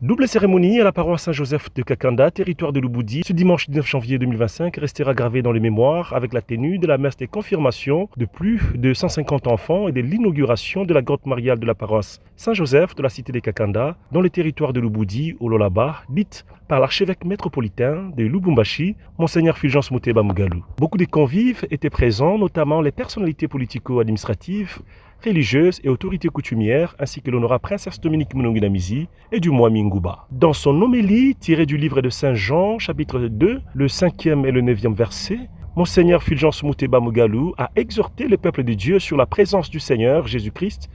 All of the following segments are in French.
Double cérémonie à la paroisse Saint-Joseph de Kakanda, territoire de l'Uboudi. Ce dimanche 19 janvier 2025 restera gravé dans les mémoires avec la tenue de la messe des confirmations de plus de 150 enfants et de l'inauguration de la grotte mariale de la paroisse Saint-Joseph de la cité de Kakanda dans le territoire de l'Uboudi au Lolaba, dite par l'archevêque métropolitain de Lubumbashi, Monseigneur Fulgence Muteba Mugalu. Beaucoup de convives étaient présents, notamment les personnalités politico-administratives, religieuses et autorités coutumières, ainsi que l'honorable princesse Dominique Munonginamizi et du Mwami Ngouba. Dans son homélie tirée du livre de Saint Jean, chapitre 2, le 5e et le 9e verset, Monseigneur Fulgence Muteba Mugalu a exhorté le peuple de Dieu sur la présence du Seigneur Jésus-Christ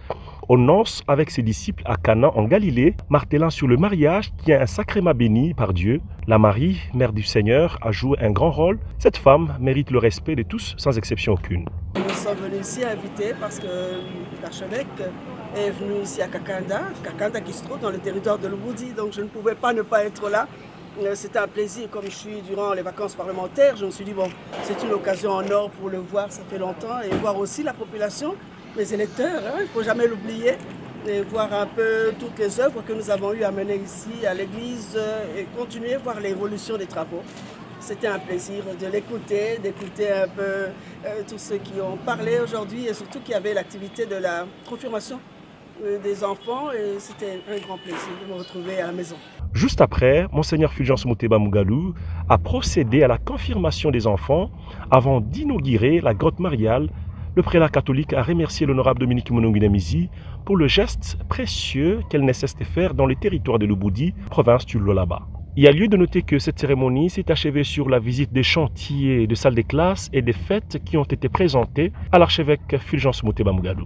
aux noces avec ses disciples à Cana en Galilée, martelant sur le mariage qui est un sacrement béni par Dieu. La Marie, mère du Seigneur, a joué un grand rôle. Cette femme mérite le respect de tous sans exception aucune. Nous sommes venus ici invités parce que l'archevêque est venu ici à Kakanda qui se trouve dans le territoire de l'Uboudi, donc je ne pouvais pas ne pas être là. C'était un plaisir, comme je suis durant les vacances parlementaires, je me suis dit bon, c'est une occasion en or pour le voir, ça fait longtemps, et voir aussi la population, les électeurs, il ne faut jamais l'oublier, et voir un peu toutes les œuvres que nous avons eu à mener ici à l'église et continuer à voir l'évolution des travaux. C'était un plaisir de l'écouter, d'écouter un peu tous ceux qui ont parlé aujourd'hui et surtout qui avaient l'activité de la confirmation des enfants, et c'était un grand plaisir de me retrouver à la maison. Juste après, Monseigneur Fulgence Muteba Mugalu a procédé à la confirmation des enfants avant d'inaugurer la grotte mariale. Le prélat catholique a remercié l'honorable Dominique Munonginamizi pour le geste précieux qu'elle ne cesse de faire dans le territoire de l'Uboudi, province du Lolaba. Il y a lieu de noter que cette cérémonie s'est achevée sur la visite des chantiers, de salles de classe et des fêtes qui ont été présentées à l'archevêque Fulgence Muteba Mugalu.